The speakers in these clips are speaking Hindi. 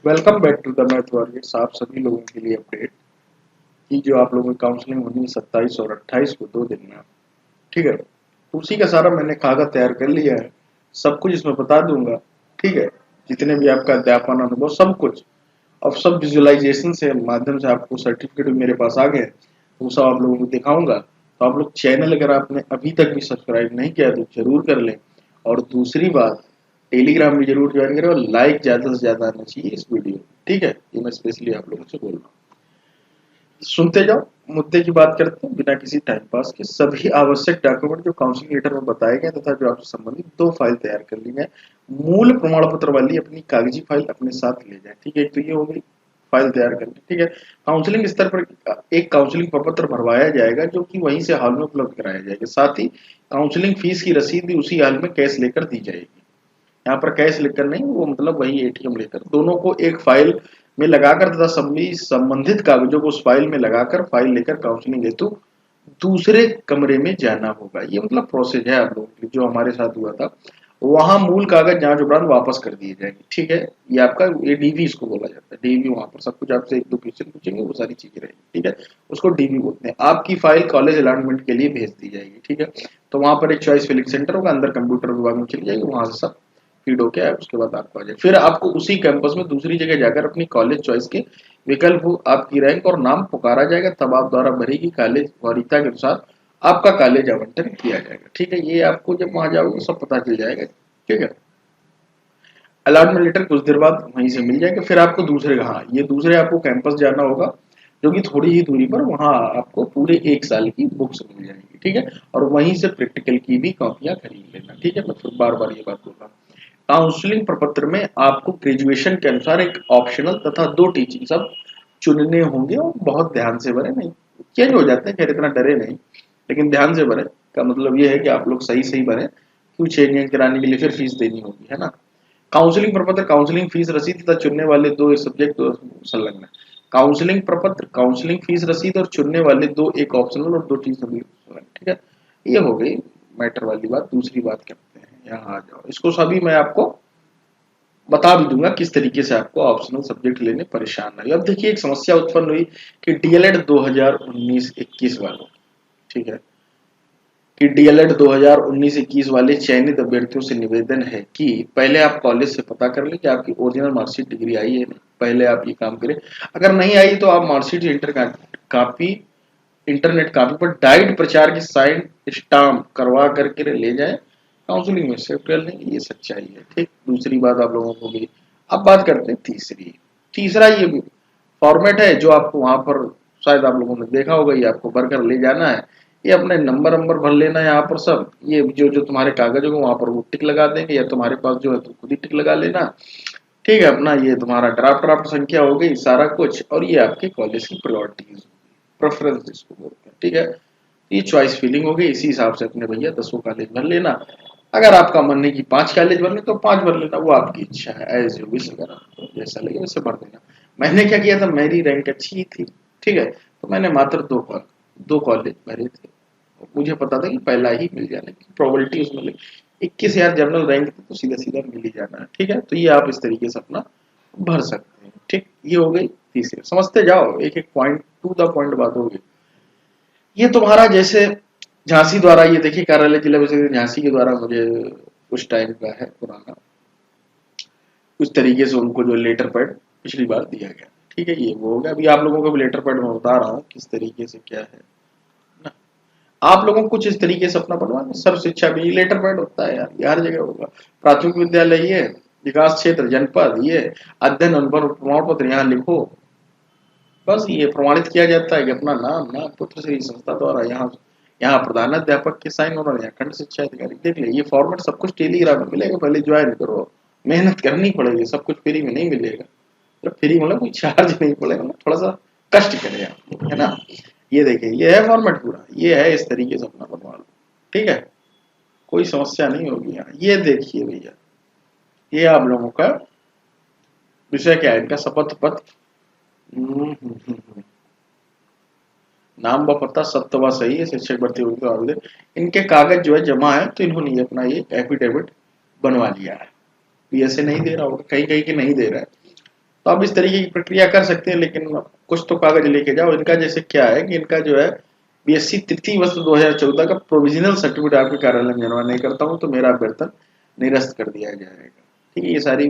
Welcome back to the math warriors. आप सभी लोगों के लिए अपडेट कि जो आप लोगों की काउंसलिंग होनी है 27 और 28 को 2 दिन में। ठीक है, तो उसी का सारा मैंने कागज तैयार कर लिया है, सब कुछ इसमें बता दूंगा। ठीक है, जितने भी आपका अध्यापन अनुभव सब कुछ और सब विजुअलाइजेशन से माध्यम से आपको सर्टिफिकेट भी मेरे पास आ गए, तो वो सब आप लोगों को दिखाऊंगा। तो आप लोग चैनल अगर आपने अभी तक भी सब्सक्राइब नहीं किया तो जरूर कर लें। और दूसरी बात, टेलीग्राम भी जरूर ज्वाइन करें और लाइक ज्यादा से ज्यादा आना चाहिए इस वीडियो। ठीक है, ये मैं स्पेशली आप लोगों से बोल रहा हूँ। सुनते जाओ, मुद्दे की बात करते हैं बिना किसी टाइम पास के। सभी आवश्यक डॉक्यूमेंट जो काउंसलिंग लेटर में बताए गए तथा जो आपसे संबंधित 2 फाइल तैयार कर ली जाए। मूल प्रमाण पत्र वाली अपनी कागजी फाइल अपने साथ ले जाए। ठीक है, एक तो ये हो गई फाइल तैयार करनी। ठीक है, काउंसलिंग स्तर पर एक काउंसलिंग प्रपत्र भरवाया जाएगा जो कि वहीं से हॉल में उपलब्ध कराया जाएगा। साथ ही काउंसलिंग फीस की रसीद भी उसी हॉल में कैश लेकर दी जाएगी। यहाँ पर कैश लेकर नहीं, वो मतलब वही एटीएम लेकर दोनों को एक फाइल में लगाकर तथा सभी संबंधित कागजों को उस फाइल में लगाकर फाइल लेकर काउंसलिंग हेतु दूसरे कमरे में जाना होगा। ये मतलब प्रोसेस है आप लोगों के लिए, जो हमारे साथ हुआ था। वहां मूल कागज जांच उपरांत वापस कर दिए जाएंगे। ठीक है, ये आपका ये डीवी इसको बोला जाता है। डीवी वहां पर सब कुछ आपसे 1-2 क्वेश्चन पूछेंगे, वो सारी चीजें रहेगी। ठीक है, उसको डीवी बोलते हैं। आपकी फाइल कॉलेज अलॉटमेंट के लिए भेज दी जाएगी। ठीक है, तो वहां पर एक चॉइस फिलिंग सेंटर होगा, अंदर कंप्यूटर विभाग में चली जाएगी, वहां से सब फीड होके उसके बाद आपको आ जाए। फिर आपको उसी कैंपस में दूसरी जगह जाकर अपनी कॉलेज चॉइस के विकल्प, आपकी रैंक और नाम पुकारा जाएगा, तब आप द्वारा भरेगी कॉलेज वरीयता के अनुसार आपका कॉलेज आवंटन किया जाएगा। ठीक है, ये आपको जब वहां जाओगे सब पता चल जाएगा। ठीक है, अलॉटमेंट लेटर कुछ देर बाद वहीं से मिल जाएगा। फिर आपको दूसरे, हाँ ये दूसरे आपको कैंपस जाना होगा जो कि थोड़ी ही दूरी पर, वहां आपको पूरे 1 साल की बुक्स मिल जाएंगी। ठीक है, और वहीं से प्रैक्टिकल की भी कॉपियां खरीद लेना। ठीक है, मैं फिर बार बार ये बात बोल रहा हूँ। काउंसलिंग प्रपत्र में आपको ग्रेजुएशन के अनुसार एक ऑप्शनल तथा 2 टीचिंग सब चुनने होंगे, और बहुत ध्यान से भरे, नहीं चेंज हो जाते हैं, खैर इतना डरे नहीं, लेकिन ध्यान से भरे का मतलब ये है कि आप लोग सही सही भरे, क्यों चेंज कराने के लिए फिर फीस देनी होगी, है ना। काउंसलिंग प्रपत्र, काउंसलिंग फीस रसीद तथा चुनने वाले 2 सब्जेक्ट संलग्न। काउंसलिंग प्रपत्र, काउंसलिंग फीस रसीद और चुनने वाले 2 एक ऑप्शनल और 2 चीज संलग्न। ठीक है, ये हो गई मैटर वाली बात। दूसरी बात करते हैं, यहाँ आ जाओ, इसको सभी मैं आपको बता भी दूंगा किस तरीके से आपको ऑप्शनल सब्जेक्ट लेने परेशान नहीं। अब देखिए, एक समस्या उत्पन्न हुई कि डीएलएड 2019-21 वालों, ठीक है, कि डीएलएड 2019-21 वाले चयनित अभ्यर्थियों से निवेदन है कि पहले आप कॉलेज से पता कर लें कि आपकी ओरिजिनल मार्कशीट डिग्री आई है नहीं। पहले आप ये काम करें। अगर नहीं आई तो आप मार्कशीट कापी, इंटरनेट कापी पर डाइट प्रचार की साइन स्टाम्प करवा करके ले जाए, काउंसलिंग में एक्सेप्ट कर लेंगे। ये सच्चाई है। ठीक, दूसरी बात आप लोगों को भी। अब बात करते हैं तीसरी। तीसरा ये फॉर्मेट है जो आपको वहां पर शायद आप लोगों ने देखा होगा, ये आपको भर कर ले जाना है। ये अपने नंबर नंबर भर लेना है यहाँ पर सब। ये जो जो तुम्हारे कागज होंगे वहां पर वो टिक लगा देंगे, या तुम्हारे पास जो है तो खुद ही टिक लगा लेना। ठीक है, अपना ये तुम्हारा ड्राफ्ट संख्या हो गई, सारा कुछ, और ये आपके कॉलेज की प्रायोरिटीज, प्रेफरेंस जिसको बोलते हैं। ठीक है, ये चॉइस फिलिंग हो गई। इसी हिसाब से अपने भैया 10 कॉलेज भर लेना। अगर आपका मन है कि 5 कॉलेज भरने तो 5 भर लेना, वो आपकी इच्छा है, एज यू विश। अगर आपको जैसा लगे वैसे भर देना। मैंने क्या किया था, मेरी रैंक अच्छी थी। ठीक है, तो मैंने मात्र 2 कॉलेज भरे थे। मुझे पता था कि पहला ही मिल जाने की प्रोबेबिलिटी उसमें लगी। 21,000 जनरल रैंक थी तो सीधा सीधा मिल ही जाना है। ठीक है, तो ये आप इस तरीके से अपना भर सकते हैं। ठीक, ये हो गई तीसरी। समझते जाओ, एक एक पॉइंट, टू द पॉइंट बात होगी। ये तुम्हारा जैसे झांसी द्वारा, ये देखिए कार्यालय जिला परिषद झांसी के द्वारा मुझे कुछ टाइम का है पुराना, उस तरीके से उनको जो लेटर पैड पिछली बार दिया गया। ठीक है, ये वो हो गया। अभी आप लोगों को भी लेटर पैड में बता रहा हूँ किस तरीके से क्या है ना। आप लोगों को कुछ इस तरीके से अपना बनवाना। सर्व शिक्षा भी लेटर पैड होता है यार, ये हर जगह होगा। प्राथमिक विद्यालय ये, विकास क्षेत्र जनपद ये, अध्ययन अनुभव प्रमाण पत्र यहाँ लिखो। बस ये प्रमाणित किया जाता है कि अपना नाम, नाम पुत्र श्री संस्था द्वारा यहाँ यहाँ प्रधानाध्यापक के साइन और यहाँ खंड शिक्षा अधिकारी। देख ले, ये फॉर्मेट सब कुछ टेलीग्राम में मिलेगा, पहले ज्वाइन करो। मेहनत करनी पड़ेगी, सब कुछ फ्री में नहीं मिलेगा। जब फ्री मतलब कोई चार्ज नहीं पड़ेगा ना, थोड़ा सा कष्ट करें आप, है ना। ये देखिए, ये है फॉर्मेट पूरा, ये है इस तरीके से अपना बनवा लो। ठीक है, कोई समस्या नहीं होगी यहाँ। ये देखिए भैया, ये आप लोगों का विषय क्या है, इनका शपथ पत्र, नाम व पता सब तो बात सही है, शिक्षक भर्ती होगी तो आवेदन, इनके कागज जो है जमा है, तो इन्होंने ये अपना ये एफिडेविट बनवा लिया है। ये ऐसे नहीं दे रहा होगा, कहीं कहीं के नहीं दे रहा है। तो आप इस तरीके की प्रक्रिया कर सकते हैं, लेकिन कुछ तो कागज लेके जाओ। इनका जैसे क्या है कि इनका जो है बीएससी तृतीय वर्ष 2014 का प्रोविजनल सर्टिफिकेट आपके कार्यालय में जमा नहीं करता हूँ तो मेरा वेतन निरस्त कर दिया जाएगा। ठीक है, ये सारी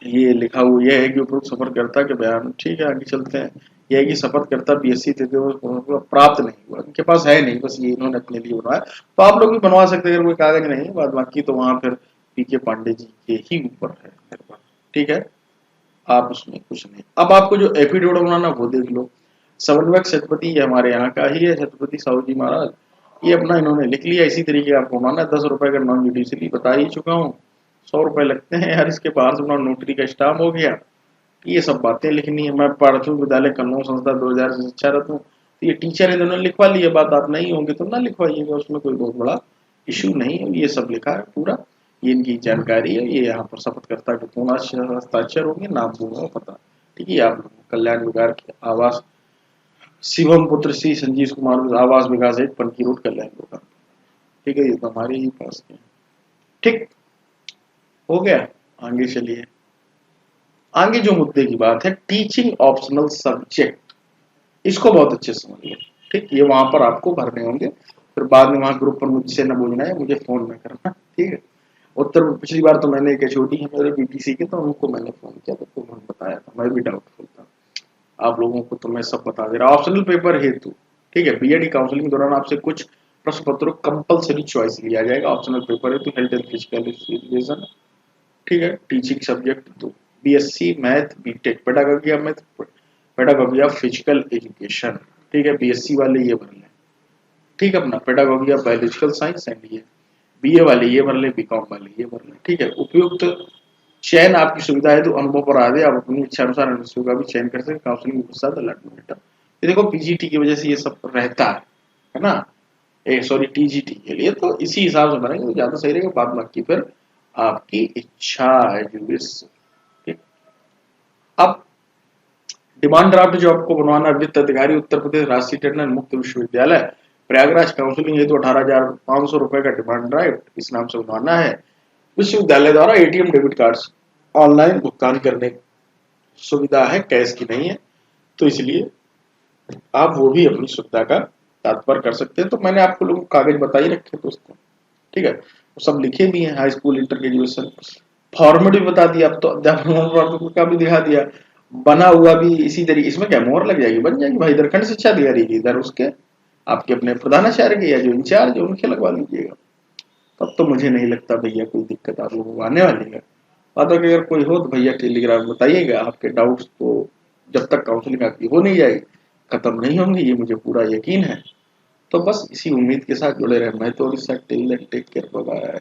ये लिखा हुआ यह है कि उपरोक्त सफरकर्ता के बयान, ठीक है आगे चलते हैं। यह है कि शपथकर्ता बीएससी तृतीय वर्ष प्राप्त नहीं हुआ, इनके पास है नहीं, बस ये इन्होंने अपने लिए बनवाया। तो आप लोग भी बनवा सकते हैं अगर कोई कागज नहीं है, बाद बाकी तो वहां फिर पीके पांडे जी के ही ऊपर है निर्भर। ठीक है, आप उसमें कुछ नहीं। अब आपको जो एफिडेविट बनाना वो देख लो। समन्वयक छत्रपति ये हमारे यहाँ का ही है, छत्रपति साहू जी महाराज, ये अपना इन्होंने लिख लिया। इसी तरीके आपको बनाना है। 10 रुपए का नॉन जुडिशियली बता ही चुका हूँ, 100 रुपए लगते हैं यार, इसके बाहर से अपना नोटरी का स्टाम्प हो गया। ये सब बातें लिखनी है। मैं प्राथमिक विद्यालय कन्नौज संस्था 2000 से शिक्षा रत हूँ, तो ये टीचर इन्होंने लिखवा लिया। बात आप नहीं होंगे तो ना लिखवाइएगा, उसमें कोई बहुत बड़ा इशू नहीं है। ये सब लिखा है पूरा, ये इनकी जानकारी है। ये यहाँ पर शपथकर्ता के पूर्ण हस्ताक्षर होंगे, नाम दूंगा पता। ठीक है, आप लोगों को कल्याण विभाग के आवास शिवम पुत्र श्री संजीव कुमार आवास विकास 1 पनकी रोड कल्याण विभाग। ठीक है, ये तो हमारे ही पास के। ठीक हो गया, आगे चलिए। आगे जो मुद्दे की बात है, टीचिंग ऑप्शनल सब्जेक्ट, इसको बहुत अच्छे से समझिए। ठीक, ये वहां पर आपको भरने होंगे, फिर बाद में वहां ग्रुप पर मुझसे न बोलना है, मुझे फोन में करना। ठीक है, उत्तर पिछली बार तो मैंने एक छोटी है मेरे बीटीसी के, तो उनको मैंने फोन किया तो उन्होंने बताया था, मैं भी डाउटफुल था। आप लोगों को तो मैं सब बता दे रहा। ऑप्शनल पेपर हेतु, ठीक है, बीएड काउंसलिंग के दौरान आपसे कुछ प्रश्न पत्रों कंपलसरी चॉइस लिया जाएगा। ऑप्शनल पेपर हेतु हेल्थ एंड फिजिकल एजुकेशन, ठीक है, टीचिंग सब्जेक्ट तो BSc math BTech pedagogy of math pedagogy of physical education. ठीक है, बीएससी वाले ये भर लें। ठीक है, अपना pedagogy of biological science and ये बीए वाले ये भर लें, बीकॉम वाले ये भर लें। ठीक है, उपयुक्त चयन आपकी सुविधा है तो अनुभव पर आधे आप अपनी इच्छा अनुसार विषयों का भी चयन कर सकते हैं। काउंसलिंग के साथ अलॉटमेंट, ये देखो पीजीटी की वजह से ये सब रहता है ना, सॉरी टीजीटी के लिए तो इसी हिसाब से बनेंगे तो ज्यादा सही रहेगा। बाद बाकी फिर आपकी इच्छा है जो इस। अब डिमांड ड्राफ्ट जो आपको बनवाना, वित्त अधिकारी उत्तर प्रदेश राष्ट्रीय टंडन मुक्त विश्वविद्यालय प्रयागराज काउंसलिंग हेतु 18,500 रुपए का डिमांड ड्राफ्ट इस नाम से बनवाना है। विश्वविद्यालय द्वारा एटीएम डेबिट कार्ड ऑनलाइन भुगतान करने की सुविधा है, कैश की नहीं है, तो इसलिए आप वो भी अपनी सुविधा का तात्पर्य कर सकते हैं। तो मैंने आपको लोगों को कागज बता ही रखे दोस्तों। ठीक है, वो सब लिखे भी हैं, high school inter graduation format भी बता दिया, अब तो अध्यापन का भी दिखा दिया, बना हुआ भी इसी तरीके। इसमें क्या मोहर लग जाएगी, बन जाएगी भाई, इधर खंड शिक्षा अधिकारी की, इधर उसके आपके अपने प्रधानाचार्य के या जो इंचार्ज है उनके लगवा लीजिएगा। तब तो मुझे नहीं लगता भैया कोई दिक्कत आप लोगों को आने वाली है। और अगर कोई हो तो भैया टेलीग्राम बताइएगा, आपके डाउट्स तो जब तक काउंसलिंग आपकी हो नहीं जाएगी खत्म नहीं होंगे, ये मुझे पूरा यकीन है। तो बस इसी उम्मीद के साथ जुड़े रहे। मैं तो टेक केयर, बाय।